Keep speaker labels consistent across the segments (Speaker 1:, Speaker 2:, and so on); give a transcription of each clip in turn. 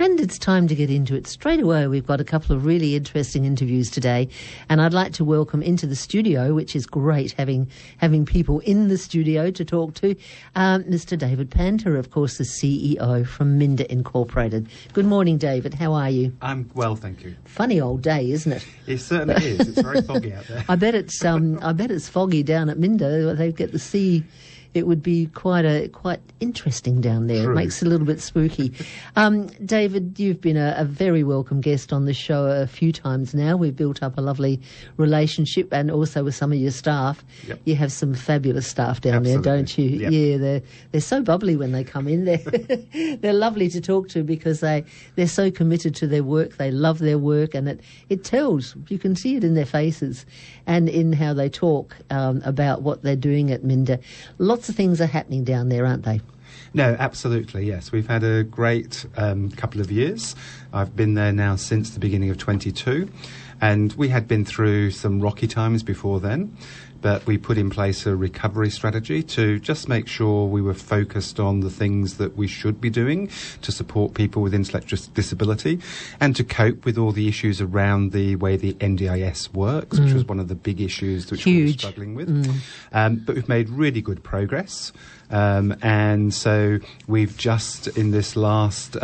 Speaker 1: And it's time to get into it straight away. We've got a couple of really interesting interviews today, and I'd like to welcome into the studio, which is great having people in the studio to talk to, Mr. David Panter, of course, the CEO from Minda Incorporated. Good morning, David. How are you?
Speaker 2: I'm well, thank you.
Speaker 1: Funny old day, isn't it?
Speaker 2: It certainly is. It's very foggy out there.
Speaker 1: I bet it's foggy down at Minda. They get the sea. It would be quite interesting down there. True. It makes it a little bit spooky. David, you've been a very welcome guest on the show a few times now. We've built up a lovely relationship, and also with some of your staff. Yep. You have some fabulous staff down Absolutely. There, don't you? Yep. Yeah, they're so bubbly when they come in. They're lovely to talk to because they're so committed to their work. They love their work, and it tells. You can see it in their faces and in how they talk about what they're doing at Minda. Lots of things are happening down there, aren't they?
Speaker 2: No, absolutely, yes. We've had a great couple of years. I've been there now since the beginning of 22, and we had been through some rocky times before then, but we put in place a recovery strategy to just make sure we were focused on the things that we should be doing to support people with intellectual disability and to cope with all the issues around the way the NDIS works, which was one of the big issues which we were struggling with. But we've made really good progress. And so we've just, in this last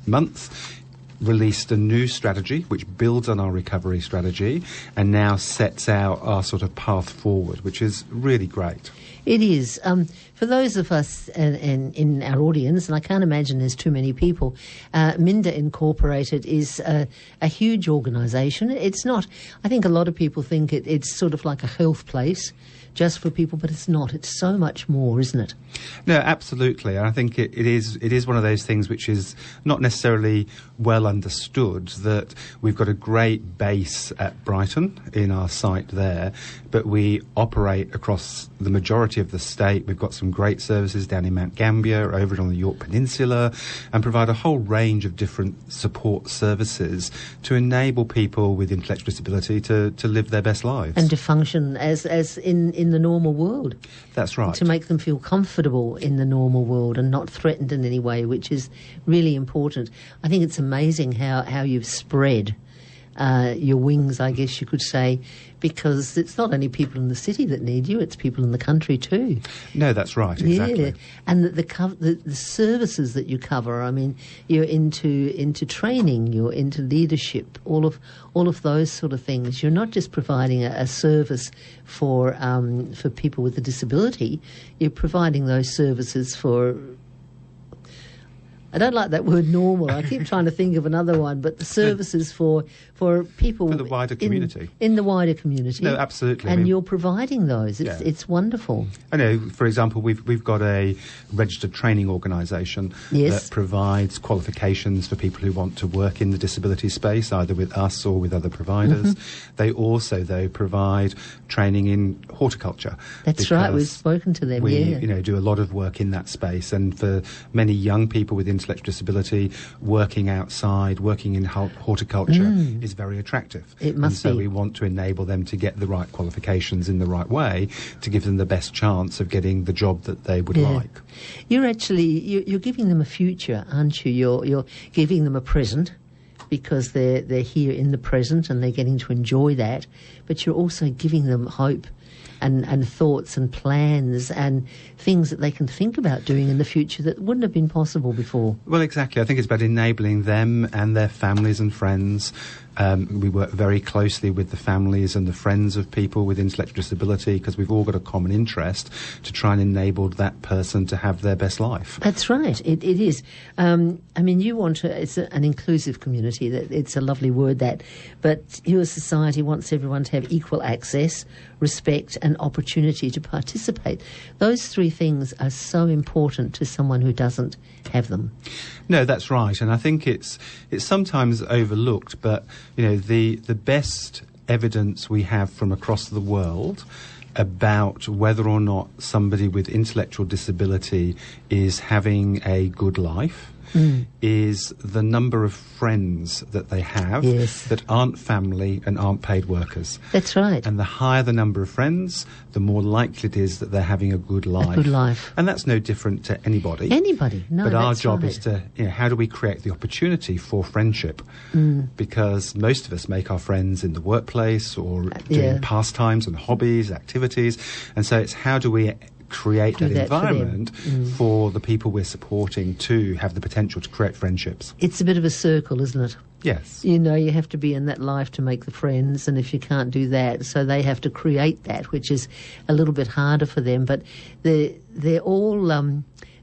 Speaker 2: month, released a new strategy which builds on our recovery strategy and now sets out our sort of path forward, which is really great.
Speaker 1: It is. For those of us in our audience, and I can't imagine there's too many people, Minda Incorporated is a huge organisation. It's not, I think a lot of people think it's sort of like a health place just for people, but it's not. It's so much more, isn't it?
Speaker 2: No, absolutely. I think it is one of those things which is not necessarily well understood, that we've got a great base at Brighton in our site there, but we operate across the majority of the state. We've got some great services down in Mount Gambier, over on the York Peninsula, and provide a whole range of different support services to enable people with intellectual disability to live their best lives. And
Speaker 1: to function as in the normal world.
Speaker 2: That's right.
Speaker 1: To make them feel comfortable in the normal world and not threatened in any way, which is really important. I think it's amazing how you've spread your wings, I guess you could say, because it's not only people in the city that need you, it's people in the country too.
Speaker 2: No, that's right, exactly.
Speaker 1: Yeah, and the services that you cover, I mean, you're into training, you're into leadership, all of those sort of things. You're not just providing a service for people with a disability, you're providing those services for, I don't like that word normal. I keep trying to think of another one, but the services for people
Speaker 2: for the wider community.
Speaker 1: In the wider community.
Speaker 2: No, absolutely.
Speaker 1: And you're providing those. It's wonderful.
Speaker 2: I know, for example, we've got a registered training organisation that provides qualifications for people who want to work in the disability space, either with us or with other providers. They also, though, provide training in horticulture.
Speaker 1: That's right. We've spoken to them.
Speaker 2: We, do a lot of work in that space, and for many young people with intellectual disability, working outside, working in horticulture is very attractive.
Speaker 1: It must be.
Speaker 2: So we want to enable them to get the right qualifications in the right way to give them the best chance of getting the job that they would like.
Speaker 1: You're giving them a future, aren't you? You're giving them a present, because they're here in the present and they're getting to enjoy that, but you're also giving them hope and thoughts and plans and things that they can think about doing in the future that wouldn't have been possible before.
Speaker 2: Well, exactly. I think it's about enabling them and their families and friends. We work very closely with the families and the friends of people with intellectual disability, because we've all got a common interest to try and enable that person to have their best life.
Speaker 1: That's right. It is. I mean, it's an inclusive community. It's a lovely word, but your society wants everyone to have equal access, respect and opportunity to participate. Those three things are so important to someone who doesn't have them.
Speaker 2: No, that's right. And I think it's sometimes overlooked, but the best evidence we have from across the world about whether or not somebody with intellectual disability is having a good life is the number of friends that they have that aren't family and aren't paid workers.
Speaker 1: That's right.
Speaker 2: And the higher the number of friends, the more likely it is that they're having a good life.
Speaker 1: A good life.
Speaker 2: And that's no different to anybody.
Speaker 1: Anybody, no,
Speaker 2: but our job
Speaker 1: right.
Speaker 2: is to, how do we create the opportunity for friendship? Because most of us make our friends in the workplace or doing pastimes and hobbies, activities. And so it's how do we create that environment for the people we're supporting to have the potential to create friendships.
Speaker 1: It's a bit of a circle, isn't it?
Speaker 2: Yes.
Speaker 1: You know, you have to be in that life to make the friends, and if you can't do that, so they have to create that, which is a little bit harder for them. But they're all,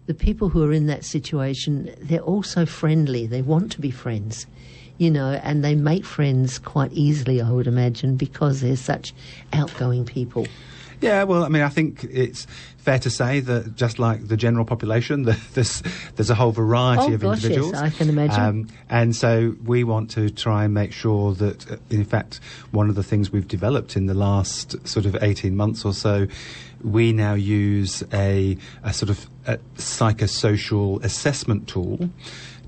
Speaker 1: the people who are in that situation, they're all so friendly. They want to be friends, and they make friends quite easily, I would imagine, because they're such outgoing people.
Speaker 2: Yeah, well, I mean, I think it's fair to say that just like the general population, there's a whole variety of individuals.
Speaker 1: Yes, I can imagine.
Speaker 2: And so we want to try and make sure that, in fact, one of the things we've developed in the last sort of 18 months or so, we now use a sort of a psychosocial assessment tool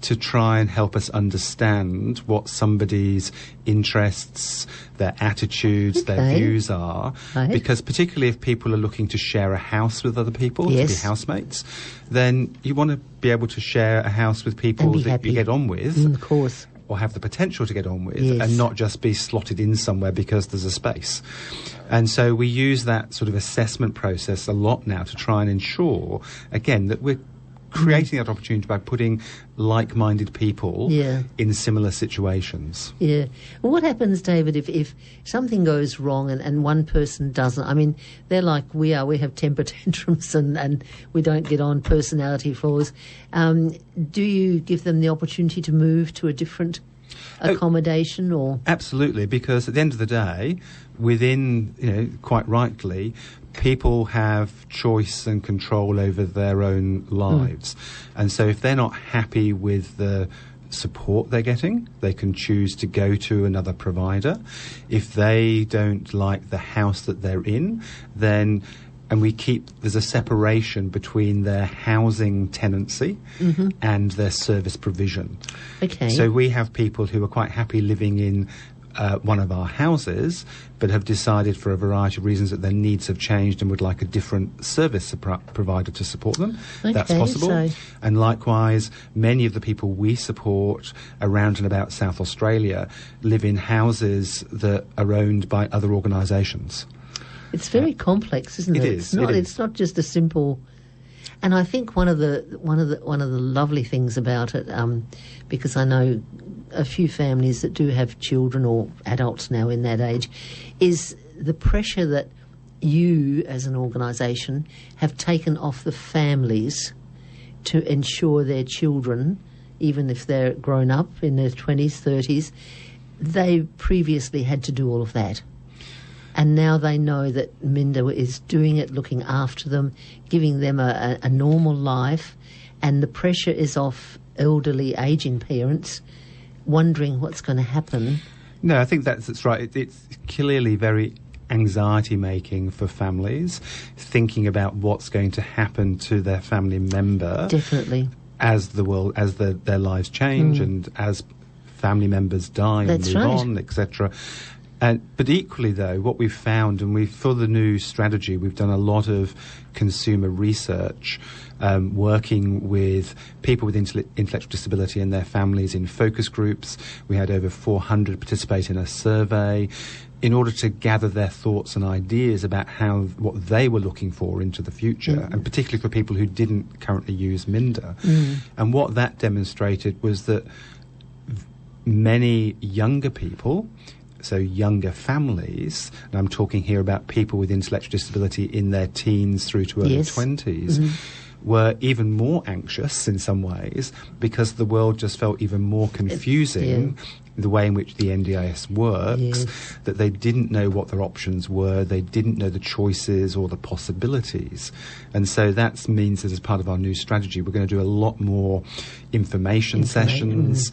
Speaker 2: to try and help us understand what somebody's interests, their attitudes, their views are. Right. Because particularly if people are looking to share a house with other people, to be housemates, then you want to be able to share a house with people that you get on with.
Speaker 1: Of course.
Speaker 2: Or have the potential to get on with, and not just be slotted in somewhere because there's a space. And so we use that sort of assessment process a lot now to try and ensure, again, that we're creating that opportunity by putting like-minded people in similar situations.
Speaker 1: Yeah. Well, what happens, David, if something goes wrong and one person doesn't? I mean, they're like we are. We have temper tantrums and we don't get on, personality flaws. Do you give them the opportunity to move to a different accommodation or?
Speaker 2: Absolutely, because at the end of the day, within, quite rightly, people have choice and control over their own lives. And so if they're not happy with the support they're getting, they can choose to go to another provider. If they don't like the house that they're in, then there's a separation between their housing tenancy and their service provision.
Speaker 1: Okay.
Speaker 2: So we have people who are quite happy living in one of our houses, but have decided for a variety of reasons that their needs have changed and would like a different service provider to support them.
Speaker 1: Okay,
Speaker 2: that's possible. And likewise, many of the people we support around and about South Australia live in houses that are owned by other organisations.
Speaker 1: It's very complex, isn't it? It's not just a simple. And I think one of the lovely things about it, because I know a few families that do have children or adults now in that age, is the pressure that you as an organisation have taken off the families to ensure their children, even if they're grown up in their 20s, 30s, they previously had to do all of that. And now they know that Minda is doing it, looking after them, giving them a normal life, and the pressure is off elderly, ageing parents wondering what's going to happen.
Speaker 2: No, I think that's right. It's clearly very anxiety-making for families, thinking about what's going to happen to their family member.
Speaker 1: Definitely.
Speaker 2: As their lives change and as family members die and move on, etc. But equally, though, what we've found, and for the new strategy, we've done a lot of consumer research, working with people with intellectual disability and their families in focus groups. We had over 400 participate in a survey in order to gather their thoughts and ideas about what they were looking for into the future, and particularly for people who didn't currently use Minda. And what that demonstrated was that many younger people, so younger families, and I'm talking here about people with intellectual disability in their teens through to early 20s, were even more anxious in some ways because the world just felt even more confusing, the way in which the NDIS works, that they didn't know what their options were, they didn't know the choices or the possibilities. And so that means that as part of our new strategy, we're going to do a lot more information sessions,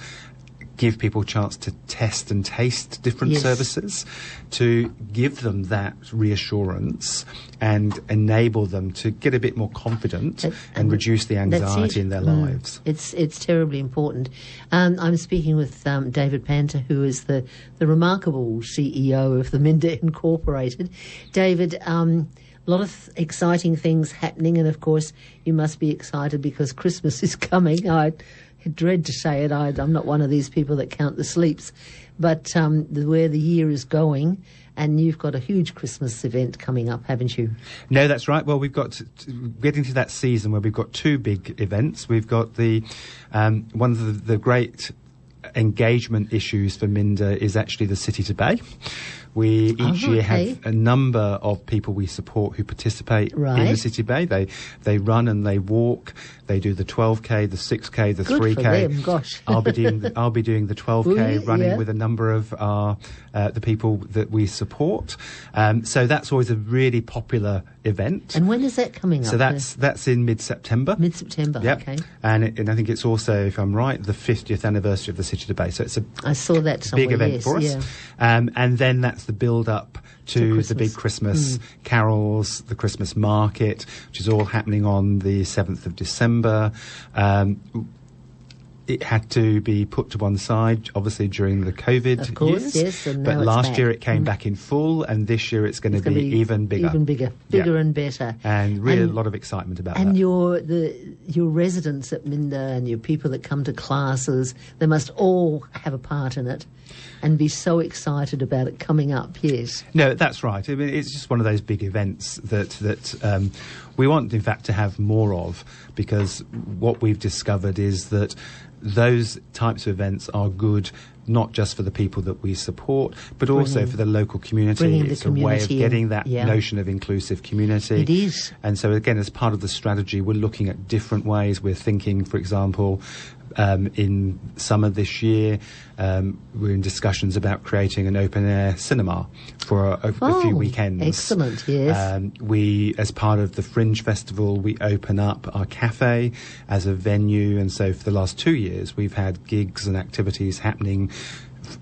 Speaker 2: give people a chance to test and taste different services, to give them that reassurance and enable them to get a bit more confident and reduce the anxiety in their lives.
Speaker 1: It's terribly important. I'm speaking with David Panter, who is the remarkable CEO of the Minda Incorporated. David, a lot of exciting things happening, and of course you must be excited because Christmas is coming. I dread to say it. I'm not one of these people that count the sleeps, but where the year is going, and you've got a huge Christmas event coming up, haven't you?
Speaker 2: No, that's right. Well, we've got getting to that season where we've got two big events. We've got the one of the great engagement issues for Minda is actually the City to Bay. We each year have a number of people we support who participate in the City Bay. They run and they walk. They do the 12K, the 6K, the 3K.
Speaker 1: Good for them, gosh.
Speaker 2: I'll be doing the 12K, running with a number of the people that we support. So that's always a really popular event.
Speaker 1: And when is that coming up?
Speaker 2: So that's in mid-September.
Speaker 1: Mid-September, okay.
Speaker 2: And I think it's also, if I'm right, the 50th anniversary of the City to Bay. So it's
Speaker 1: I saw that somewhere,
Speaker 2: big event for us.
Speaker 1: Yeah.
Speaker 2: And then that's the build-up to the big Christmas carols, the Christmas market, which is all happening on the 7th of December. It had to be put to one side, obviously, during the COVID years.
Speaker 1: Yes, and
Speaker 2: but
Speaker 1: now
Speaker 2: last year it came back in full, and this year it's going to be even bigger.
Speaker 1: Even bigger and better.
Speaker 2: And really a lot of excitement about that.
Speaker 1: And your residents at Minda and your people that come to classes, they must all have a part in it and be so excited about it coming up, yes.
Speaker 2: No, that's right. I mean, it's just one of those big events that we want, in fact, to have more of, because what we've discovered is that those types of events are good not just for the people that we support, but also for the local community. It's a way of getting that notion of inclusive community.
Speaker 1: It is.
Speaker 2: And so, again, as part of the strategy, we're looking at different ways. We're thinking, for example, in summer this year, we're in discussions about creating an open-air cinema for a few weekends.
Speaker 1: Excellent, yes.
Speaker 2: We, as part of the Fringe Festival, we open up our cafe as a venue, and so for the last 2 years, we've had gigs and activities happening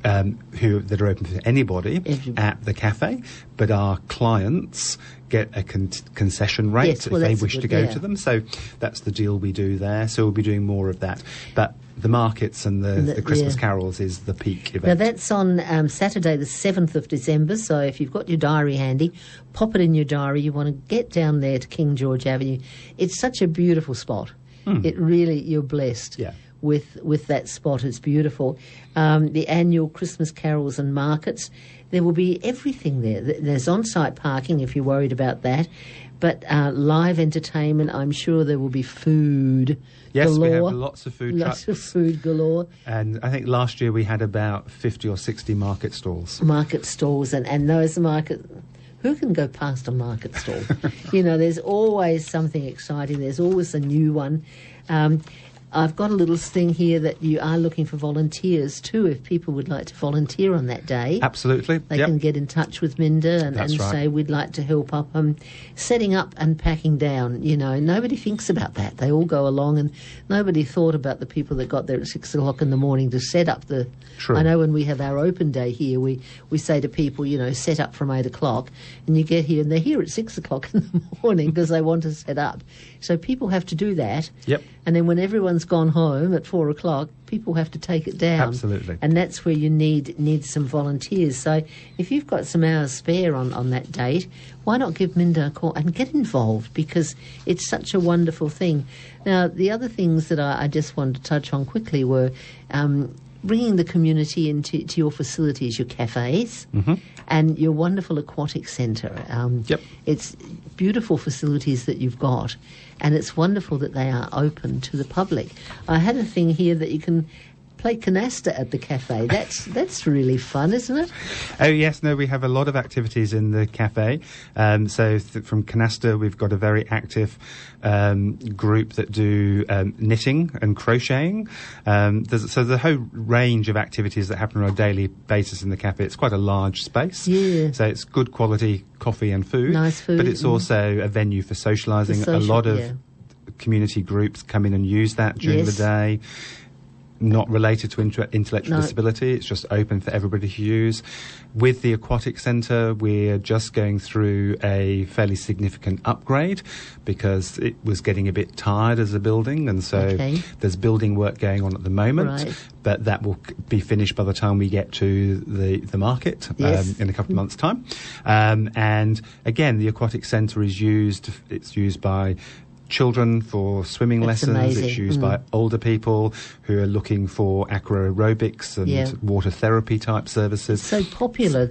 Speaker 2: that are open for anybody at the cafe, but our clients get a concession rate if they wish to go to them. So that's the deal we do there. So we'll be doing more of that. But the markets and the Christmas carols is the peak event.
Speaker 1: Now that's on Saturday the 7th of December, so if you've got your diary handy, pop it in your diary. You want to get down there to King George Avenue. It's such a beautiful spot. It really, you're blessed.
Speaker 2: Yeah.
Speaker 1: With that spot. It's beautiful. The annual Christmas carols and markets, there will be everything there. There's on-site parking if you're worried about that, but live entertainment, I'm sure there will be food galore.
Speaker 2: Yes, we have lots of food trucks.
Speaker 1: Lots of food galore.
Speaker 2: And I think last year we had about 50 or 60 market stalls.
Speaker 1: Market stalls, and those market... Who can go past a market stall? You know, there's always something exciting. There's always a new one. I've got a little thing here that you are looking for volunteers too, if people would like to volunteer on that day.
Speaker 2: Absolutely.
Speaker 1: They can get in touch with Minda and say, we'd like to help up setting up and packing down. You know, nobody thinks about that. They all go along, and nobody thought about the people that got there at 6 o'clock in the morning to set up the...
Speaker 2: True.
Speaker 1: I know when we have our open day here, we say to people, you know, set up from 8 o'clock, and you get here, and they're here at 6 o'clock in the morning because they want to set up. So people have to do that.
Speaker 2: Yep.
Speaker 1: And then when everyone's gone home at 4 o'clock, people have to take it down.
Speaker 2: Absolutely.
Speaker 1: And that's where you need some volunteers. So if you've got some hours spare on that date, why not give Minda a call and get involved, because it's such a wonderful thing. Now, the other things that I just wanted to touch on quickly were bringing the community into your facilities, your cafes, and your wonderful aquatic centre. It's beautiful facilities that you've got, and it's wonderful that they are open to the public. I had a thing here that you can play canasta at the cafe. That's really fun, isn't it?
Speaker 2: Oh yes, no, we have a lot of activities in the cafe. So from canasta, we've got a very active group that do knitting and crocheting. There's a whole range of activities that happen on a daily basis in the cafe. It's quite a large space, so it's good quality coffee and food.
Speaker 1: Nice food,
Speaker 2: but it's also a venue for socialising. A lot of community groups come in and use that during the day. not related to intellectual disability. It's just open for everybody to use. With the Aquatic Centre, we're just going through a fairly significant upgrade because it was getting a bit tired as a building, and so there's building work going on at the moment, but that will be finished by the time we get to the market in a couple of months' time. And again, the Aquatic Centre is used by children for swimming lessons.
Speaker 1: Amazing.
Speaker 2: It's used by older people who are looking for aqua aerobics and water therapy type services.
Speaker 1: It's so popular.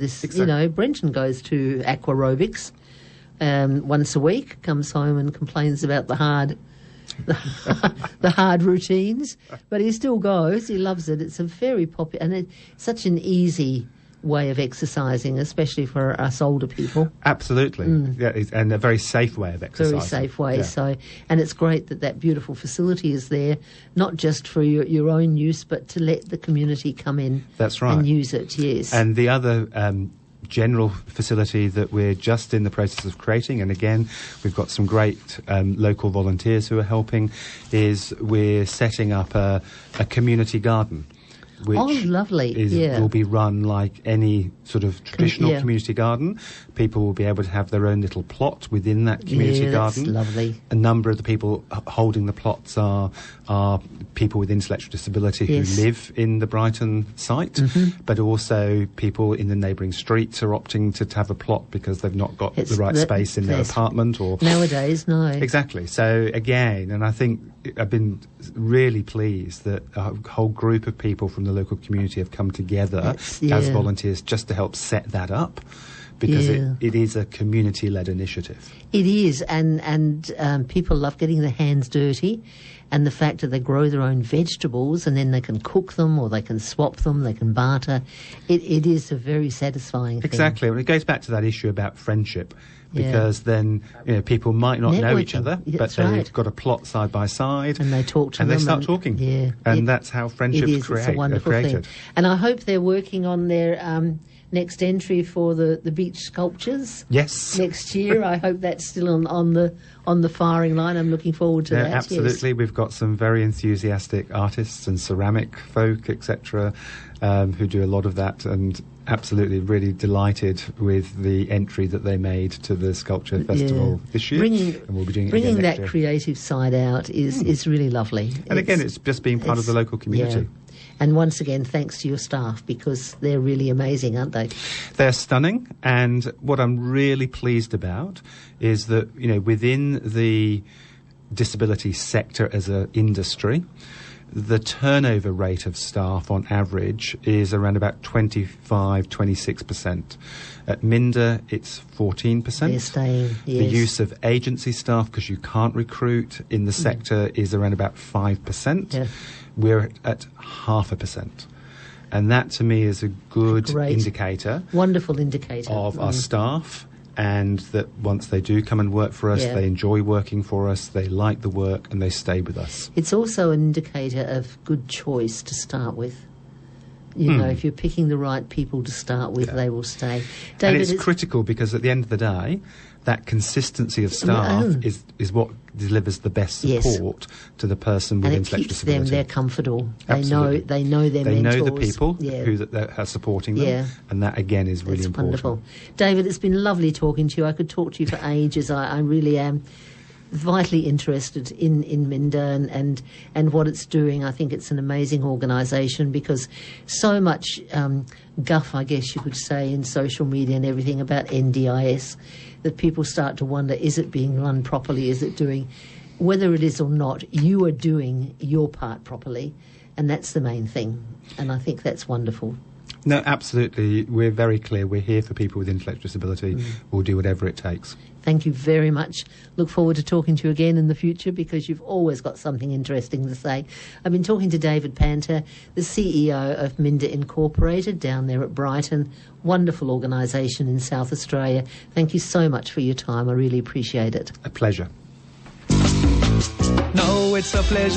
Speaker 1: Brenton goes to aqua aerobics once a week, comes home and complains about the hard routines, but he still goes. He loves it. It's a very popular, and it's such an easy way of exercising, especially for us older people.
Speaker 2: Absolutely. And a very safe way of exercising.
Speaker 1: Very safe way. And it's great that beautiful facility is there, not just for your own use, but to let the community come in and use it. Yes.
Speaker 2: And the other general facility that we're just in the process of creating, and again we've got some great local volunteers who are helping, is we're setting up a community garden, which will be run like any sort of traditional community garden. People will be able to have their own little plot within that community garden.
Speaker 1: That's lovely.
Speaker 2: A number of the people holding the plots are people with intellectual disability who live in the Brighton site, but also people in the neighbouring streets are opting to have a plot because they've not got the right space in their apartment. Or
Speaker 1: nowadays, no.
Speaker 2: Exactly. So again, and I think I've been really pleased that a whole group of people from the local community have come together as volunteers just to help set that up, because it is a community-led initiative.
Speaker 1: It is, and people love getting their hands dirty, and the fact that they grow their own vegetables and then they can cook them or they can swap them, they can barter. It is a very satisfying thing.
Speaker 2: Exactly. Well, it goes back to that issue about friendship, because then people might not know each other, but they've got a plot side by side,
Speaker 1: and they talk to them,
Speaker 2: and they start talking, and that's how friendships
Speaker 1: It's a wonderful thing. And I hope they're working on their next entry for the beach sculptures.
Speaker 2: Yes,
Speaker 1: next year. I hope that's still on the firing line. I'm looking forward to that.
Speaker 2: Absolutely, we've got some very enthusiastic artists and ceramic folk, etc., who do a lot of that, and absolutely really delighted with the entry that they made to the Sculpture Festival this year. And we'll be doing it again next year.
Speaker 1: Creative side out is really lovely.
Speaker 2: And again, it's just being part of the local community.
Speaker 1: And once again, thanks to your staff, because they're really amazing, aren't they?
Speaker 2: They're stunning. And what I'm really pleased about is that, within the disability sector as an industry, the turnover rate of staff on average is around about 25-26%. At Minda, it's 14%.
Speaker 1: They're staying,
Speaker 2: The use of agency staff, because you can't recruit in the sector, is around about 5%.
Speaker 1: Yeah.
Speaker 2: We're at 0.5%. And that, to me, is a good indicator.
Speaker 1: Wonderful indicator.
Speaker 2: Of our staff. And that once they do come and work for us, they enjoy working for us, they like the work, and they stay with us.
Speaker 1: It's also an indicator of good choice to start with. If you're picking the right people to start with, they will stay. David,
Speaker 2: and it's critical, because at the end of the day, that consistency of staff is what delivers the best support to the person with intellectual disability.
Speaker 1: And it keeps them, they're comfortable.
Speaker 2: Absolutely.
Speaker 1: They know their
Speaker 2: mentors. They know the people
Speaker 1: who
Speaker 2: are supporting them, and that, again, is really important.
Speaker 1: Wonderful. David, it's been lovely talking to you. I could talk to you for ages. I really am vitally interested in Minda and what it's doing. I think it's an amazing organisation, because so much guff, I guess you could say, in social media and everything about NDIS, that people start to wonder, is it being run properly? Is it doing, whether it is or not, you are doing your part properly, and that's the main thing. And I think that's wonderful.
Speaker 2: No, absolutely. We're very clear. We're here for people with intellectual disability. We'll do whatever it takes.
Speaker 1: Thank you very much. Look forward to talking to you again in the future, because you've always got something interesting to say. I've been talking to David Panter, the CEO of Minda Incorporated down there at Brighton. Wonderful organisation in South Australia. Thank you so much for your time. I really appreciate it.
Speaker 2: A pleasure.
Speaker 3: No, it's a pleasure.